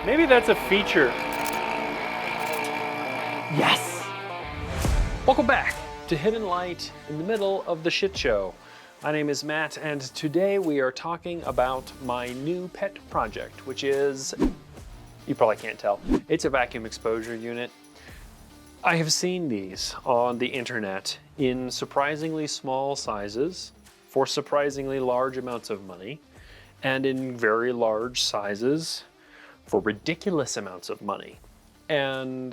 Maybe that's a feature. Yes! Welcome back to Hidden Light in the middle of the shit show. My name is Matt, and today we are talking about my new pet project, which is, you probably can't tell, it's a vacuum exposure unit. I have seen these on the internet in surprisingly small sizes for surprisingly large amounts of money, and in very large sizes for ridiculous amounts of money. And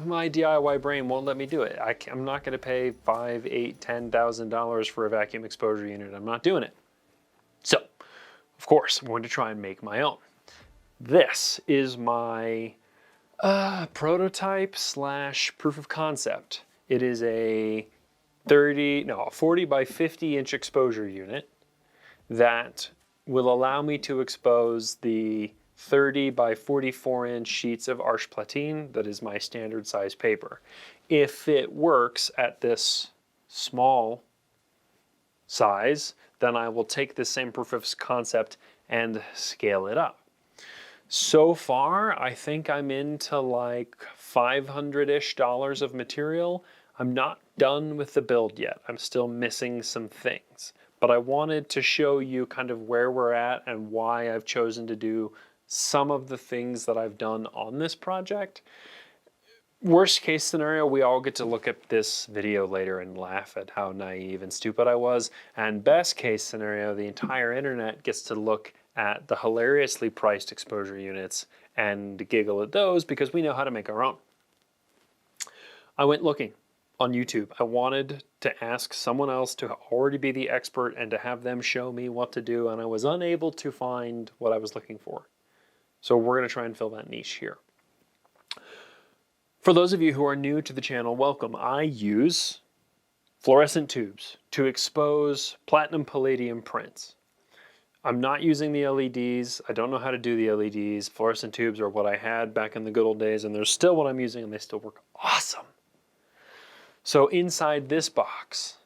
my DIY brain won't let me do it. I'm not going to pay $5,000, $8,000, $10,000 for a vacuum exposure unit. I'm not doing it. So, of course, I'm going to try and make my own. This is my prototype slash proof of concept. It is a 40 by 50 inch exposure unit that will allow me to expose the 30 by 44 inch sheets of Arches Platine that is my standard size paper. If it works at this small size, then I will take the same proof of concept and scale it up. So far, I think I'm into like $500-ish of material. I'm not done with the build yet. I'm still missing some things. But I wanted to show you kind of where we're at and why I've chosen to do some of the things that I've done on this project. Worst case scenario, we all get to look at this video later and laugh at how naive and stupid I was. And best case scenario, the entire internet gets to look at the hilariously priced exposure units and giggle at those because we know how to make our own. I went looking on YouTube. I wanted to ask someone else to already be the expert and to have them show me what to do, and I was unable to find what I was looking for. So we're going to try and fill that niche here. For those of you who are new to the channel, welcome. I use fluorescent tubes to expose platinum palladium prints. I'm not using the LEDs. I don't know how to do the LEDs. Fluorescent tubes are what I had back in the good old days, and they're still what I'm using, and they still work awesome. So inside this box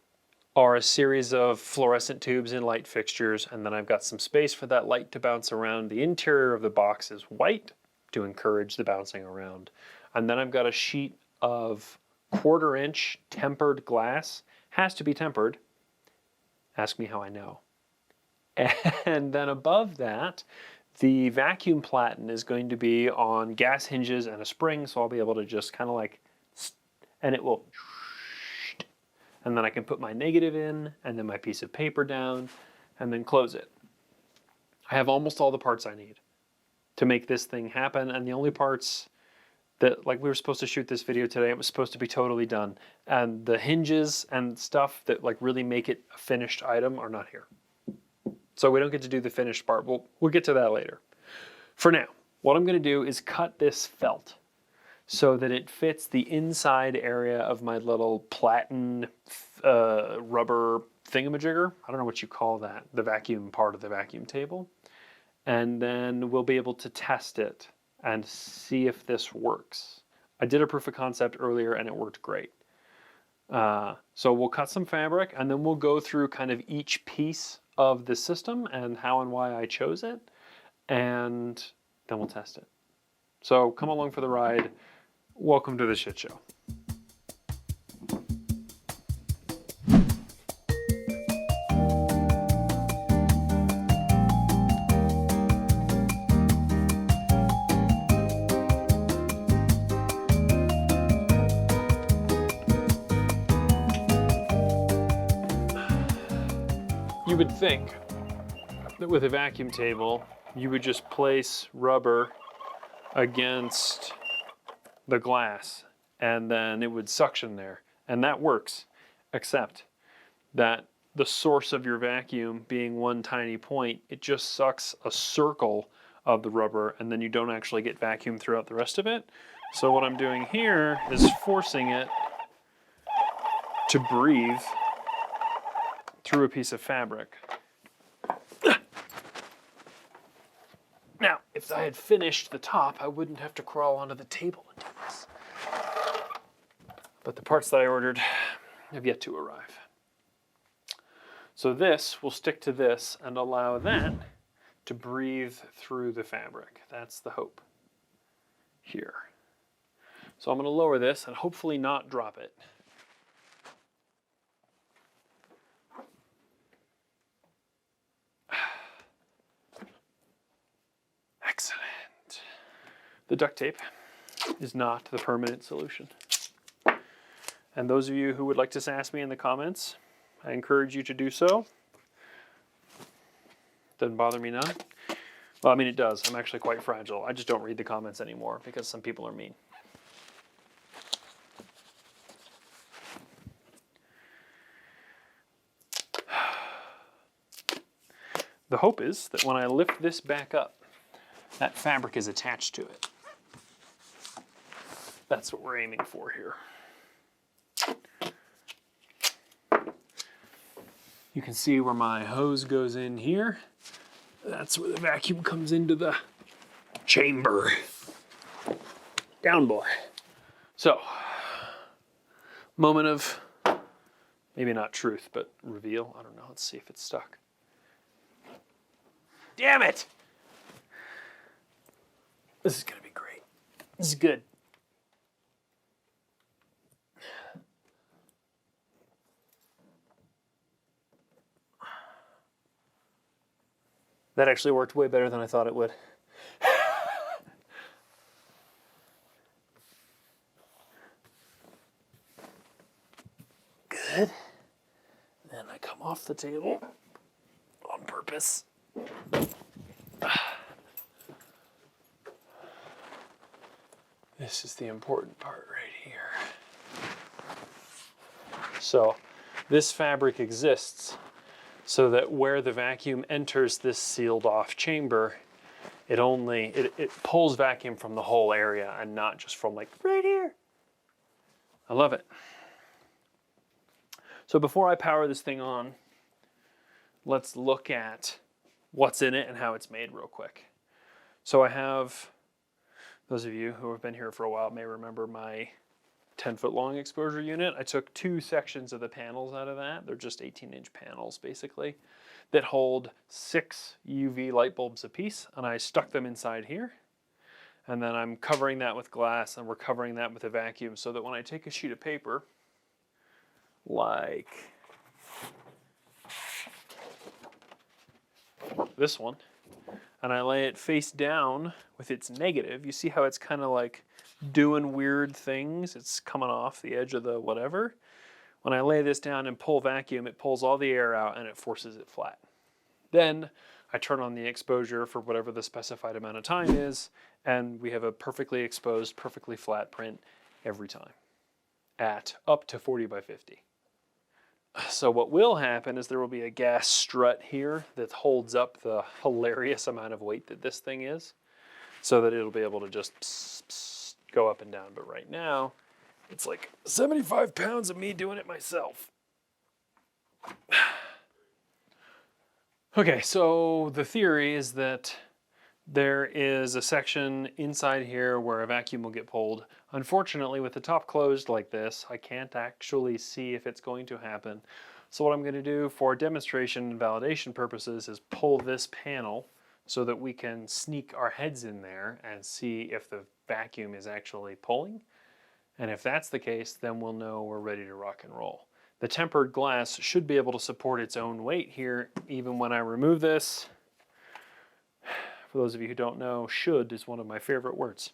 are a series of fluorescent tubes in light fixtures, and then I've got some space for that light to bounce around. The interior of the box is white to encourage the bouncing around. And then I've got a sheet of 1/4 inch tempered glass. Has to be tempered. Ask me how I know. And then above that, the vacuum platen is going to be on gas hinges and a spring, so I'll be able to just kind of like, and it will, and then I can put my negative in, and then my piece of paper down, and then close it. I have almost all the parts I need to make this thing happen, and the only parts that, like, we were supposed to shoot this video today, it was supposed to be totally done, and the hinges and stuff that like really make it a finished item are not here. So we don't get to do the finished part. We'll get to that later. For now, what I'm going to do is cut this felt so that it fits the inside area of my little platen rubber thingamajigger. I don't know what you call that, the vacuum part of the vacuum table. And then we'll be able to test it and see if this works. I did a proof of concept earlier and it worked great. So we'll cut some fabric and then we'll go through kind of each piece of the system and how and why I chose it, and then we'll test it. So come along for the ride. Welcome to the shit show. You would think that with a vacuum table, you would just place rubber against the glass and then it would suction there. And that works, except that the source of your vacuum being one tiny point, it just sucks a circle of the rubber and then you don't actually get vacuum throughout the rest of it. So what I'm doing here is forcing it to breathe through a piece of fabric. Now, if I had finished the top, I wouldn't have to crawl onto the table and do this. But the parts that I ordered have yet to arrive. So this will stick to this and allow that to breathe through the fabric. That's the hope here. So I'm going to lower this and hopefully not drop it. Excellent. The duct tape is not the permanent solution. And those of you who would like to sass me in the comments, I encourage you to do so. Doesn't bother me none. Well, I mean, it does. I'm actually quite fragile. I just don't read the comments anymore because some people are mean. The hope is that when I lift this back up, that fabric is attached to it. That's what we're aiming for here. You can see where my hose goes in here. That's where the vacuum comes into the chamber. Down, boy. So, moment of, maybe not truth, but reveal. I don't know. Let's see if it's stuck. Damn it! This is gonna be great. This is good. That actually worked way better than I thought it would. Good. Then I come off the table on purpose. This is the important part right here. So this fabric exists so that where the vacuum enters this sealed off chamber, it pulls vacuum from the whole area and not just from like right here. I love it. So before I power this thing on, let's look at what's in it and how it's made real quick. So I have, those of you who have been here for a while may remember my 10-foot long exposure unit. I took 2 sections of the panels out of that. They're just 18-inch panels basically that hold 6 UV light bulbs apiece, and I stuck them inside here. And then I'm covering that with glass, and we're covering that with a vacuum so that when I take a sheet of paper like this one, and I lay it face down with its negative, you see how it's kind of like doing weird things. It's coming off the edge of the whatever. When I lay this down and pull vacuum, it pulls all the air out and it forces it flat. Then I turn on the exposure for whatever the specified amount of time is, and we have a perfectly exposed, perfectly flat print every time at up to 40 by 50. So what will happen is there will be a gas strut here that holds up the hilarious amount of weight that this thing is, so that it'll be able to just pss, pss, go up and down. But right now, it's like 75 pounds of me doing it myself. Okay, so the theory is that there is a section inside here where a vacuum will get pulled. Unfortunately, with the top closed like this, I can't actually see if it's going to happen. So what I'm going to do for demonstration and validation purposes is pull this panel so that we can sneak our heads in there and see if the vacuum is actually pulling. And if that's the case, then we'll know we're ready to rock and roll. The tempered glass should be able to support its own weight here even when I remove this. For those of you who don't know, should is one of my favorite words.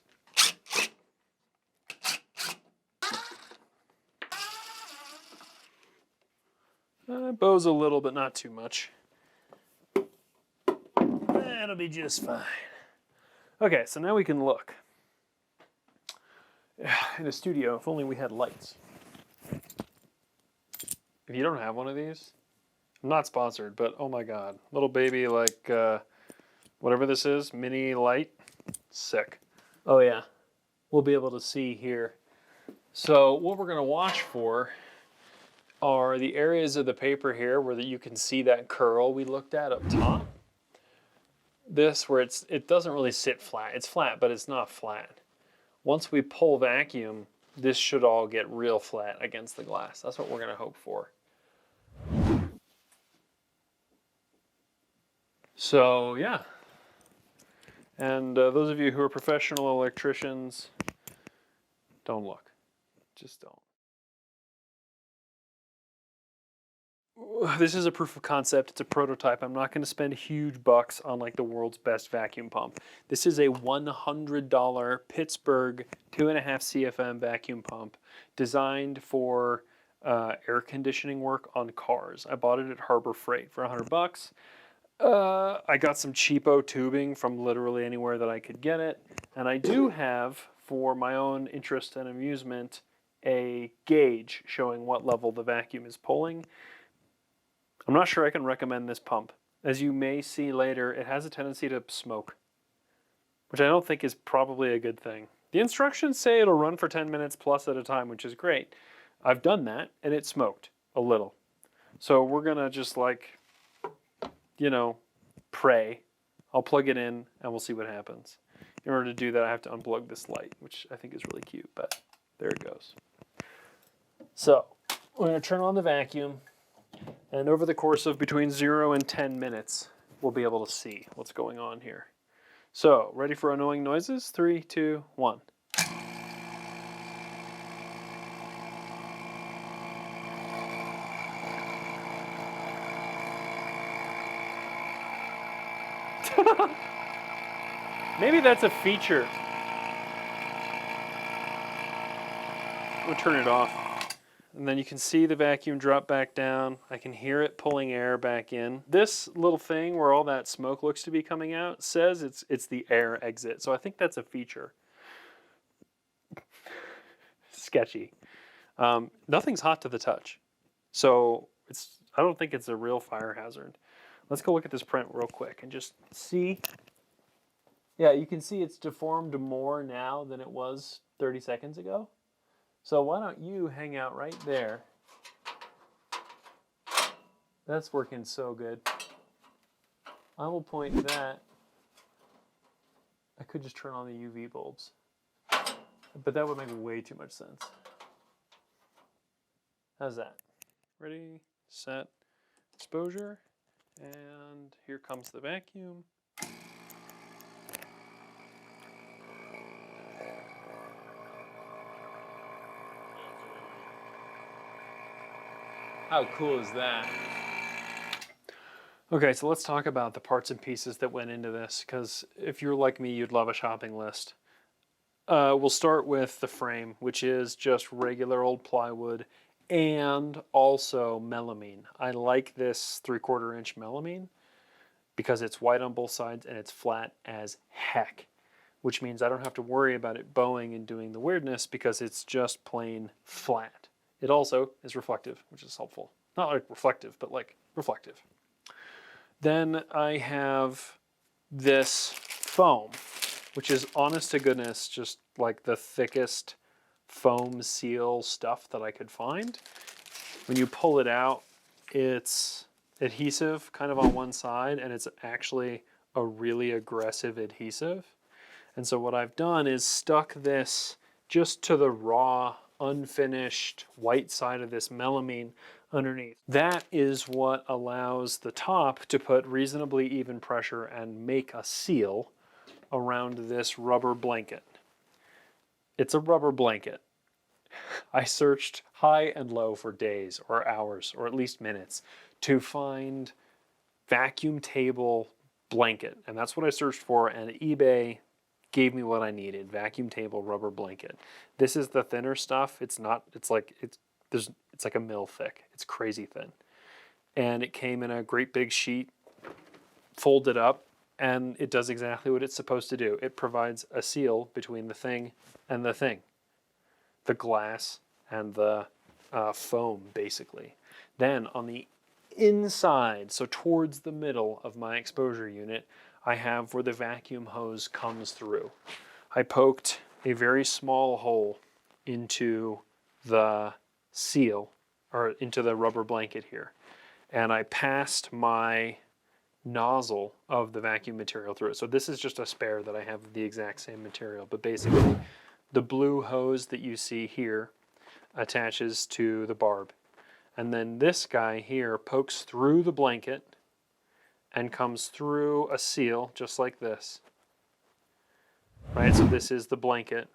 Bows a little, but not too much. That'll be just fine. Okay, so now we can look. In a studio, if only we had lights. If you don't have one of these, I'm not sponsored, but oh my god. Little baby like, whatever this is, mini light, sick. Oh yeah, we'll be able to see here. So what we're gonna watch for are the areas of the paper here where you can see that curl we looked at up top. This where it doesn't really sit flat. It's flat, but it's not flat. Once we pull vacuum, this should all get real flat against the glass. That's what we're gonna hope for. So yeah, And those of you who are professional electricians, don't look. Just don't. This is a proof of concept. It's a prototype. I'm not going to spend huge bucks on like the world's best vacuum pump. This is a $100 Pittsburgh 2.5 CFM vacuum pump designed for air conditioning work on cars. I bought it at Harbor Freight for 100 bucks. I got some cheapo tubing from literally anywhere that I could get it. And I do have, for my own interest and amusement, a gauge showing what level the vacuum is pulling. I'm not sure I can recommend this pump. As you may see later, it has a tendency to smoke, which I don't think is probably a good thing. The instructions say it'll run for 10 minutes plus at a time, which is great. I've done that, and it smoked a little. So we're going to just like, you know, pray. I'll plug it in, and we'll see what happens. In order to do that, I have to unplug this light, which I think is really cute, but there it goes. So we're going to turn on the vacuum. And over the course of between 0 and 10 minutes, we'll be able to see what's going on here. So, ready for annoying noises? 3, 2, 1. Maybe that's a feature. I'm going to turn it off. And then you can see the vacuum drop back down. I can hear it pulling air back in. This little thing where all that smoke looks to be coming out says it's the air exit. So I think that's a feature. Sketchy. Nothing's hot to the touch. So I don't think it's a real fire hazard. Let's go look at this print real quick and just see. Yeah, you can see it's deformed more now than it was 30 seconds ago. So why don't you hang out right there? That's working so good. I will point that. I could just turn on the UV bulbs, but that would make way too much sense. How's that? Ready, set, exposure, and here comes the vacuum. How cool is that? Okay, so let's talk about the parts and pieces that went into this, because if you're like me, you'd love a shopping list. We'll start with the frame, which is just regular old plywood and also melamine. I like this 3/4 inch melamine because it's white on both sides and it's flat as heck, which means I don't have to worry about it bowing and doing the weirdness because it's just plain flat. It also is reflective, which is helpful. Not like reflective, but like reflective. Then I have this foam, which is honest to goodness just like the thickest foam seal stuff that I could find. When you pull it out, it's adhesive kind of on one side, and it's actually a really aggressive adhesive. And so what I've done is stuck this just to the raw, unfinished white side of this melamine underneath. That is what allows the top to put reasonably even pressure and make a seal around this rubber blanket. It's a rubber blanket. I searched high and low for days or hours or at least minutes to find vacuum table blanket, and that's what I searched for, and eBay gave me what I needed. Vacuum table rubber blanket. This is the thinner stuff. It's like a mil thick. It's crazy thin. And it came in a great big sheet, folded up, and it does exactly what it's supposed to do. It provides a seal between the thing and the thing. The glass and the foam, basically. Then on the inside, so towards the middle of my exposure unit, I have where the vacuum hose comes through. I poked a very small hole into the seal, or into the rubber blanket here, and I passed my nozzle of the vacuum material through it. So this is just a spare that I have the exact same material, but basically the blue hose that you see here attaches to the barb. And then this guy here pokes through the blanket and comes through a seal just like this right? So this is the blanket.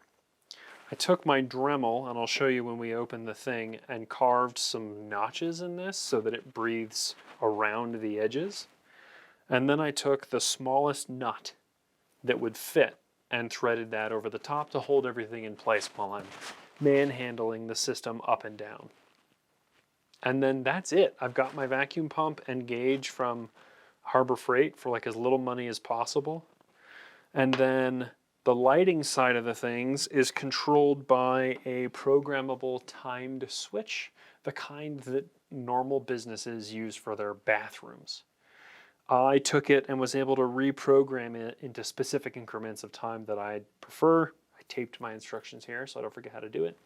I took my Dremel, and I'll show you when we open the thing, and carved some notches in this so that it breathes around the edges. And then I took the smallest nut that would fit and threaded that over the top to hold everything in place while I'm manhandling the system up and down. And then that's it. I've got my vacuum pump and gauge from Harbor Freight for like as little money as possible. And then the lighting side of the things is controlled by a programmable timed switch, the kind that normal businesses use for their bathrooms. I took it and was able to reprogram it into specific increments of time that I prefer. I taped my instructions here so I don't forget how to do it.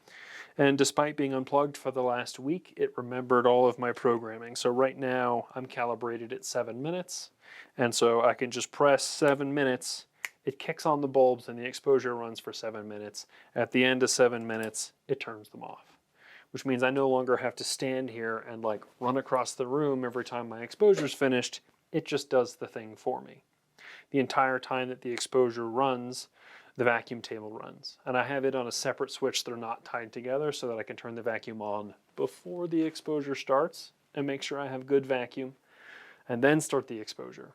And despite being unplugged for the last week, it remembered all of my programming. So right now I'm calibrated at 7 minutes. And so I can just press 7 minutes. It kicks on the bulbs and the exposure runs for 7 minutes. At the end of 7 minutes, it turns them off, which means I no longer have to stand here and like run across the room every time my exposure's finished. It just does the thing for me. The entire time that the exposure runs, the vacuum table runs. And I have it on a separate switch that are not tied together so that I can turn the vacuum on before the exposure starts and make sure I have good vacuum, and then start the exposure.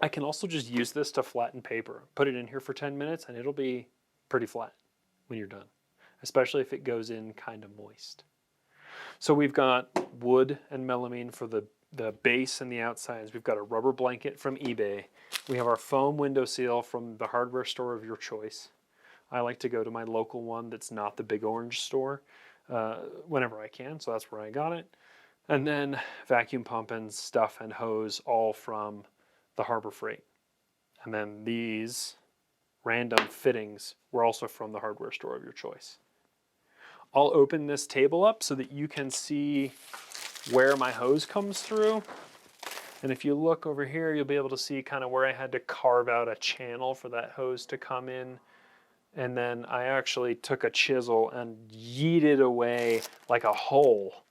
I can also just use this to flatten paper. Put it in here for 10 minutes and it'll be pretty flat when you're done, especially if it goes in kind of moist. So we've got wood and melamine for the base and the outsides. We've got a rubber blanket from eBay. We have our foam window seal from the hardware store of your choice. I like to go to my local one that's not the Big Orange store whenever I can, so that's where I got it. And then vacuum pump and stuff and hose all from the Harbor Freight. And then these random fittings were also from the hardware store of your choice. I'll open this table up so that you can see where my hose comes through. And if you look over here, you'll be able to see kind of where I had to carve out a channel for that hose to come in. And then I actually took a chisel and yeeted away like a hole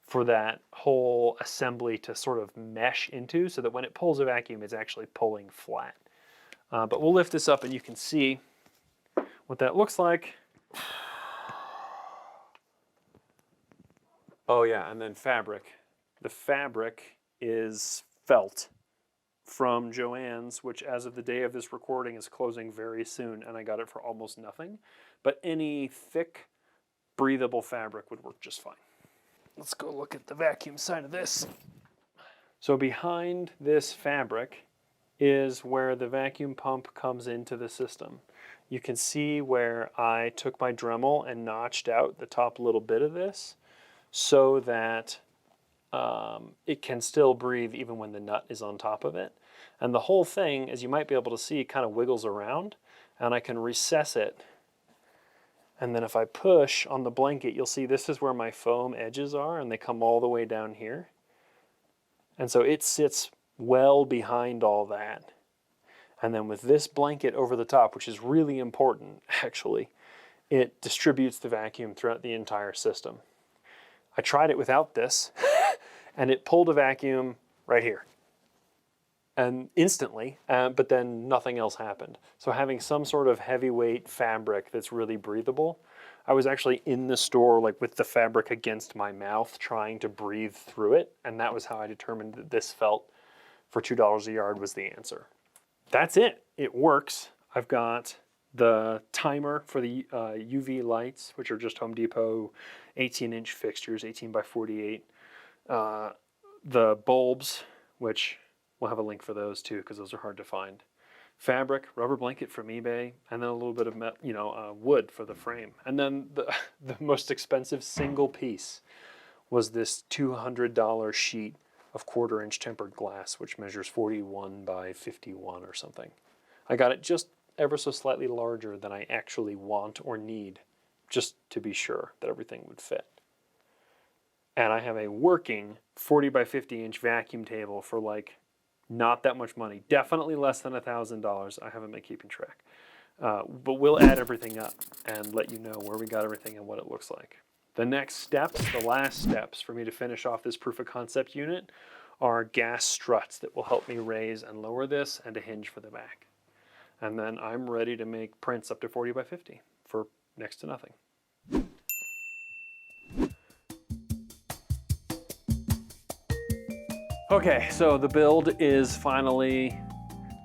for that whole assembly to sort of mesh into so that when it pulls a vacuum, it's actually pulling flat. But we'll lift this up and you can see what that looks like. Oh yeah, and then fabric. The fabric is felt from Joann's, which as of the day of this recording is closing very soon, and I got it for almost nothing. But any thick, breathable fabric would work just fine. Let's go look at the vacuum side of this. So behind this fabric is where the vacuum pump comes into the system. You can see where I took my Dremel and notched out the top little bit of this so that it can still breathe even when the nut is on top of it. And the whole thing, as you might be able to see, kind of wiggles around, and I can recess it. And then if I push on the blanket, you'll see this is where my foam edges are, and they come all the way down here. And so it sits well behind all that. And then with this blanket over the top, which is really important actually, it distributes the vacuum throughout the entire system. I tried it without this, and it pulled a vacuum right here. And instantly, but then nothing else happened. So having some sort of heavyweight fabric that's really breathable, I was actually in the store like with the fabric against my mouth trying to breathe through it, and that was how I determined that this felt for $2 a yard was the answer. That's it. It works. I've got the timer for the UV lights, which are just Home Depot 18-inch fixtures, 18 by 48. The bulbs, which we'll have a link for those too, because those are hard to find. Fabric, rubber blanket from eBay, and then a little bit of wood for the frame. And then the most expensive single piece was this $200 sheet of 1/4-inch tempered glass, which measures 41 by 51 or something. I got it just ever so slightly larger than I actually want or need, just to be sure that everything would fit. And I have a working 40 by 50-inch vacuum table for like not that much money, definitely less than $1,000. I haven't been keeping track. But we'll add everything up and let you know where we got everything and what it looks like. The next steps, the last steps for me to finish off this proof of concept unit are gas struts that will help me raise and lower this and a hinge for the back. And then I'm ready to make prints up to 40 by 50 for next to nothing. Okay, so the build is finally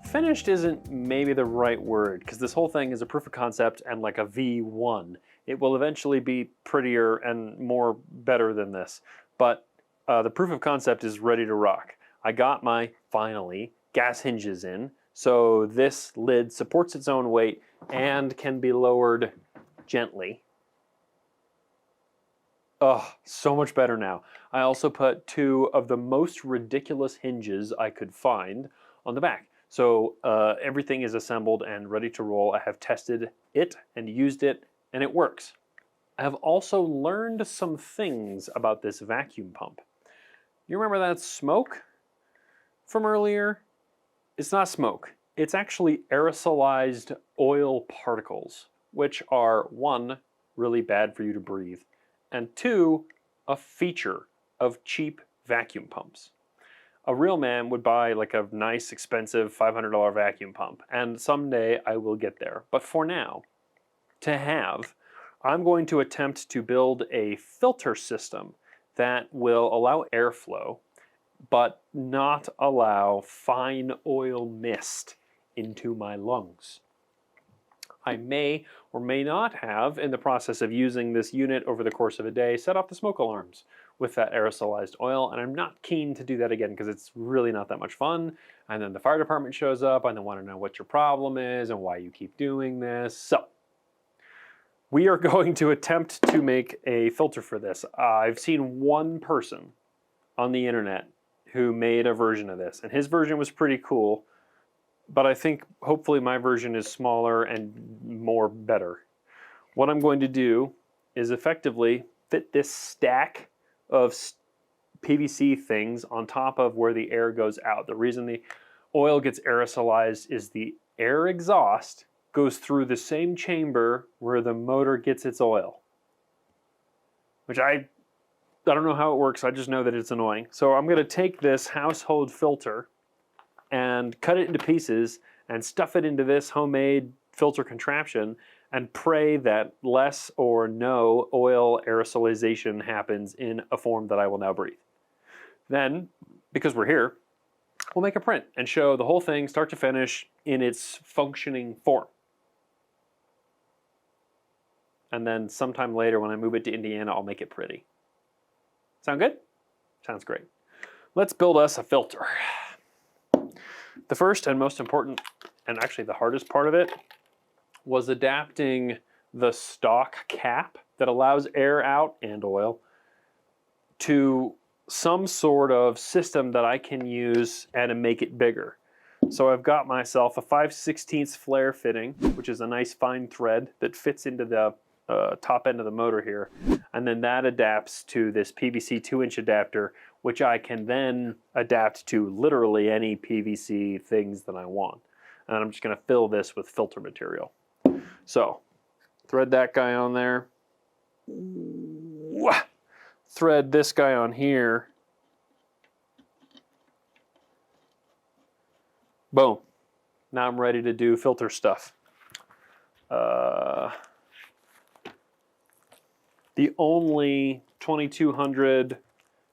finished. Isn't maybe the right word, because this whole thing is a proof of concept and like a V1. It will eventually be prettier and more better than this, but the proof of concept is ready to rock. I got my, finally, gas hinges in, so this lid supports its own weight and can be lowered gently. Oh, so much better now. I also put 2 of the most ridiculous hinges I could find on the back. So everything is assembled and ready to roll. I have tested it and used it, and it works. I have also learned some things about this vacuum pump. You remember that smoke from earlier? It's not smoke. It's actually aerosolized oil particles, which are 1, really bad for you to breathe, and 2, a feature of cheap vacuum pumps. A real man would buy like a nice, expensive $500 vacuum pump, and someday I will get there. But for now, I'm going to attempt to build a filter system that will allow airflow, but not allow fine oil mist into my lungs. I may or may not have, in the process of using this unit over the course of a day, set off the smoke alarms with that aerosolized oil, and I'm not keen to do that again because it's really not that much fun. And then the fire department shows up and they want to know what your problem is and why you keep doing this. So we are going to attempt to make a filter for this. I've seen one person on the internet who made a version of this, and his version was pretty cool. But I think hopefully my version is smaller and more better. What I'm going to do is effectively fit this stack of PVC things on top of where the air goes out. The reason the oil gets aerosolized is the air exhaust goes through the same chamber where the motor gets its oil. Which I don't know how it works, I just know that it's annoying. So I'm going to take this household filter and cut it into pieces and stuff it into this homemade filter contraption and pray that less or no oil aerosolization happens in a form that I will now breathe. Then, because we're here, we'll make a print and show the whole thing start to finish in its functioning form. And then sometime later when I move it to Indiana, I'll make it pretty. Sound good? Sounds great. Let's build us a filter. The first and most important, and actually the hardest part of it, was adapting the stock cap that allows air out and oil to some sort of system that I can use and make it bigger. So I've got myself a 5/16 flare fitting, which is a nice fine thread that fits into the top end of the motor here, and then that adapts to this PVC 2-inch adapter, which I can then adapt to literally any PVC things that I want. And I'm just going to fill this with filter material. So, thread that guy on there. Thread this guy on here. Boom. Now I'm ready to do filter stuff. The only 2200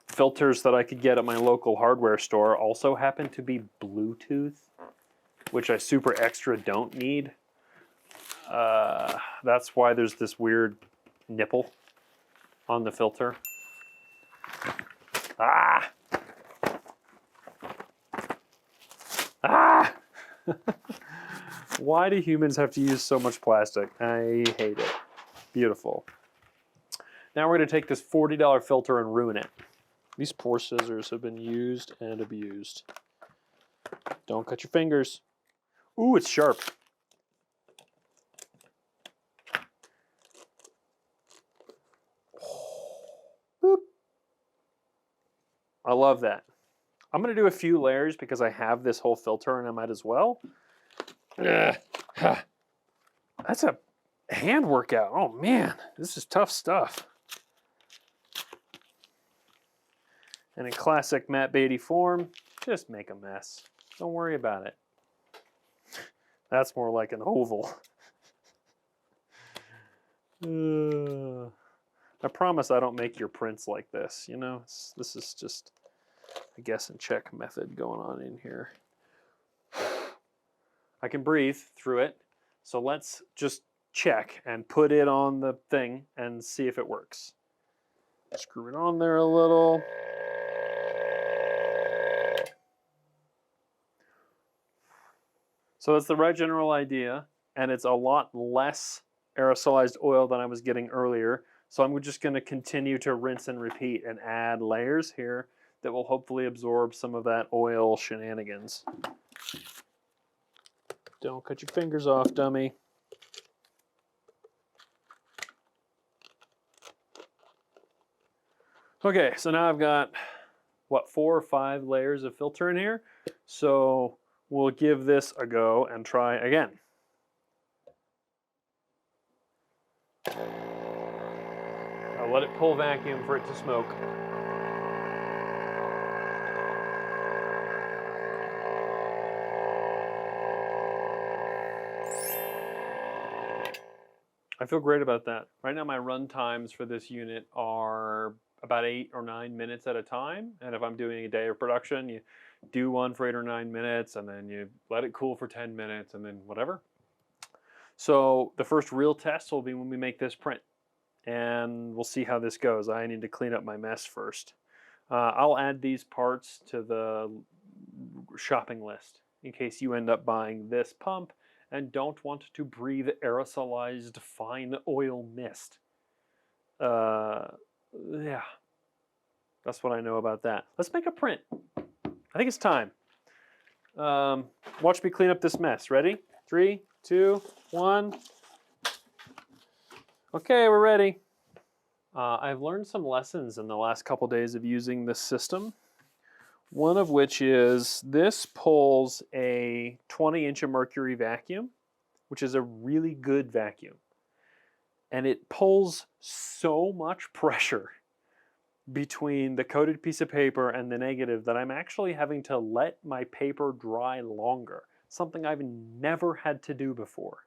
filters that I could get at my local hardware store also happen to be Bluetooth, which I super extra don't need. That's why there's this weird nipple on the filter. Ah! Ah! Why do humans have to use so much plastic? I hate it. Beautiful. Now we're going to take this $40 filter and ruin it. These poor scissors have been used and abused. Don't cut your fingers. Ooh, it's sharp. Boop. I love that. I'm going to do a few layers because I have this whole filter and I might as well. That's a hand workout. Oh man, this is tough stuff. And in classic Matt Beatty form, just make a mess. Don't worry about it. That's more like an oval. I promise I don't make your prints like this, you know? This is just a guess and check method going on in here. I can breathe through it, so let's just check and put it on the thing and see if it works. Screw it on there a little. So that's the right general idea, and it's a lot less aerosolized oil than I was getting earlier. So I'm just going to continue to rinse and repeat and add layers here that will hopefully absorb some of that oil shenanigans. Don't cut your fingers off, dummy. Okay, so now I've got, what, 4 or 5 layers of filter in here. So we'll give this a go and try again. I'll let it pull vacuum for it to smoke. I feel great about that. Right now my run times for this unit are about 8 or 9 minutes at a time. And if I'm doing a day of production, you do one for 8 or 9 minutes and then you let it cool for 10 minutes and then whatever. So the first real test will be when we make this print. And we'll see how this goes. I need to clean up my mess first. I'll add these parts to the shopping list in case you end up buying this pump and don't want to breathe aerosolized fine oil mist. Yeah, that's what I know about that. Let's make a print. I think it's time. Watch me clean up this mess. Ready? 3, 2, 1. Okay, we're ready. I've learned some lessons in the last couple days of using this system. One of which is this pulls a 20-inch of mercury vacuum, which is a really good vacuum. And it pulls so much pressure between the coated piece of paper and the negative that I'm actually having to let my paper dry longer, something I've never had to do before.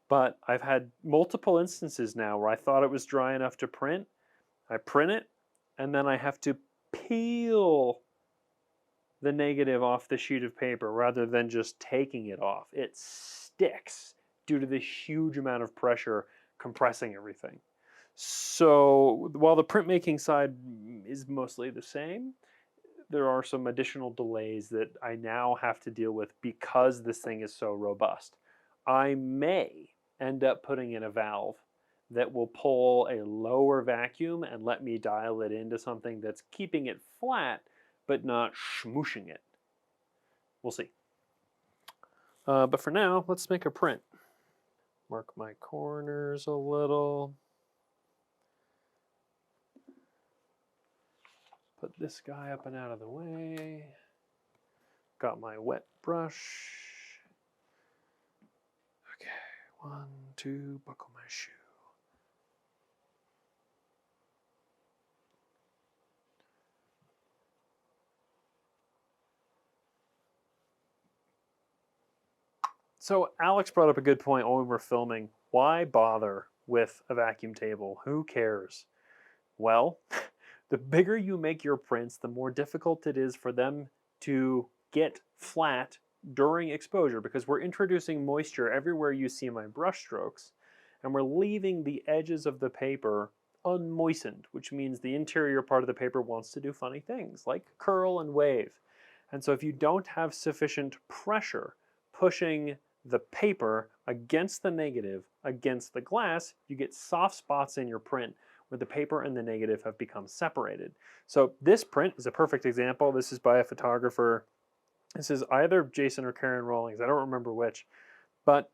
But I've had multiple instances now where I thought it was dry enough to print. I print it, and then I have to peel the negative off the sheet of paper rather than just taking it off. It sticks due to the huge amount of pressure compressing everything. So while the printmaking side is mostly the same, there are some additional delays that I now have to deal with because this thing is so robust. I may end up putting in a valve that will pull a lower vacuum and let me dial it into something that's keeping it flat but not smooshing it. We'll see. But for now, let's make a print. Mark my corners a little. Put this guy up and out of the way. Got my wet brush. Okay, 1, 2, buckle my shoe. So Alex brought up a good point when we were filming. Why bother with a vacuum table? Who cares? Well, the bigger you make your prints, the more difficult it is for them to get flat during exposure because we're introducing moisture everywhere you see my brush strokes, and we're leaving the edges of the paper unmoistened, which means the interior part of the paper wants to do funny things like curl and wave. And so if you don't have sufficient pressure pushing the paper against the negative, against the glass, you get soft spots in your print where the paper and the negative have become separated. So this print is a perfect example. This is by a photographer. This is either Jason or Karen Rawlings. I don't remember which. But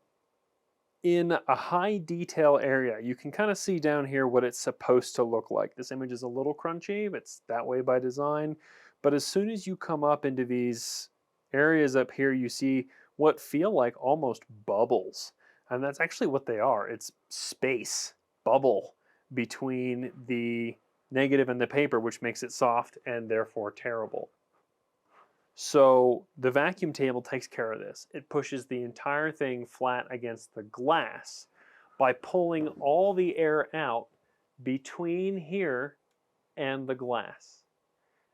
in a high detail area, you can kind of see down here what it's supposed to look like. This image is a little crunchy. It's that way by design. But as soon as you come up into these areas up here, you see what feel like almost bubbles. And that's actually what they are. It's space, bubble between the negative and the paper, which makes it soft and therefore terrible. So the vacuum table takes care of this. It pushes the entire thing flat against the glass by pulling all the air out between here and the glass.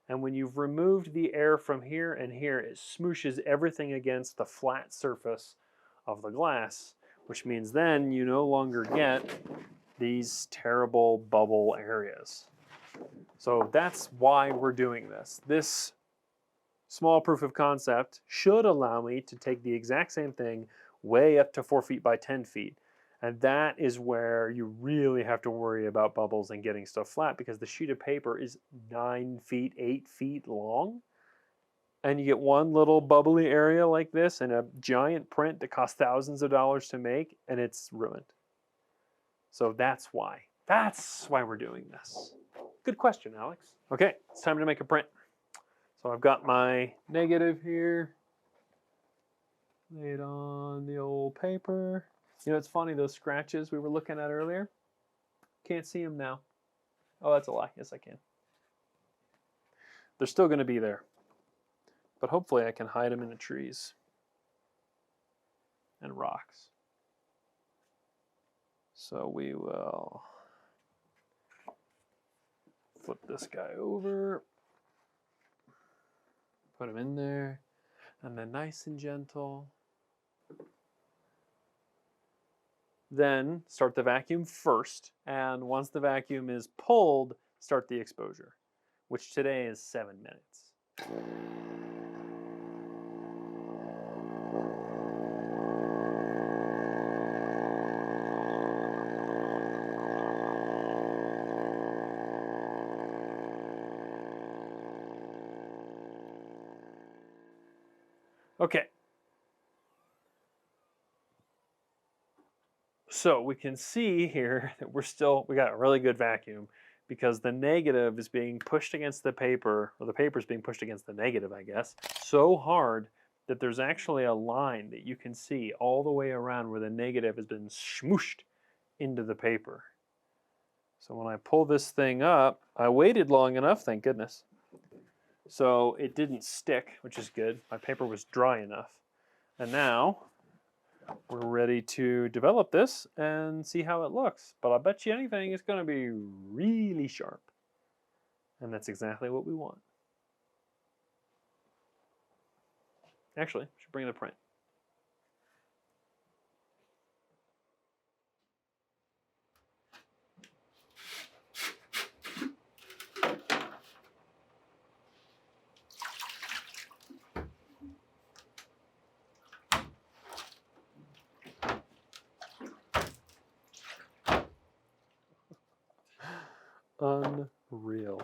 And when you've removed the air from here and here, it smooshes everything against the flat surface of the glass, which means then you no longer get these terrible bubble areas. So that's why we're doing this. This small proof of concept should allow me to take the exact same thing way up to 4 feet by 10 feet. And that is where you really have to worry about bubbles and getting stuff flat, because the sheet of paper is 9 feet, 8 feet long. And you get one little bubbly area like this in a giant print that costs thousands of dollars to make, and it's ruined. So that's why. That's why we're doing this. Good question, Alex. Okay, it's time to make a print. So I've got my negative here laid on the old paper. You know, it's funny, those scratches we were looking at earlier, can't see them now. Oh, that's a lie. Yes, I can. They're still going to be there, but hopefully I can hide them in the trees and rocks. So we will flip this guy over, put him in there, and then nice and gentle. Then start the vacuum first, and once the vacuum is pulled, start the exposure, which today is 7 minutes. Okay. So we can see here that we got a really good vacuum, because the negative is being pushed against the paper, or the paper is being pushed against the negative, I guess, so hard that there's actually a line that you can see all the way around where the negative has been smooshed into the paper. So when I pull this thing up, I waited long enough, thank goodness. So it didn't stick, which is good. My paper was dry enough. And now we're ready to develop this and see how it looks. But I bet you anything it's going to be really sharp. And that's exactly what we want. Actually, I should bring the print. Unreal.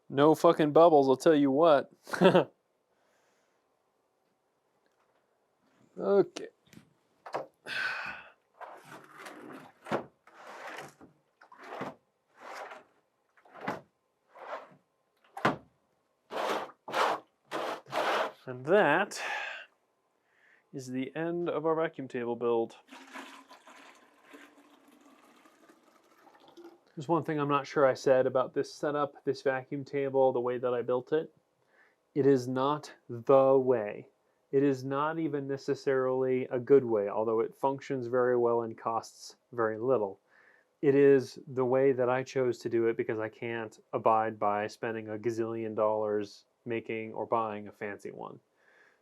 No fucking bubbles, I'll tell you what. Okay. And that is the end of our vacuum table build. There's one thing I'm not sure I said about this setup, this vacuum table, the way that I built it. It is not the way. It is not even necessarily a good way, although it functions very well and costs very little. It is the way that I chose to do it because I can't abide by spending a gazillion dollars making or buying a fancy one.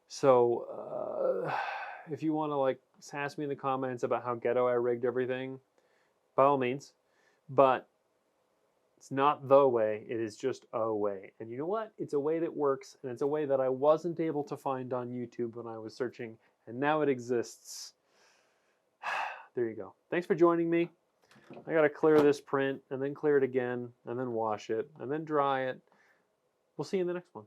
So if you want to like sass me in the comments about how ghetto I rigged everything, by all means. But it's not the way, it is just a way. And you know what? It's a way that works, and it's a way that I wasn't able to find on YouTube when I was searching, and now it exists. There you go. Thanks for joining me. I gotta clear this print, and then clear it again, and then wash it, and then dry it. We'll see you in the next one.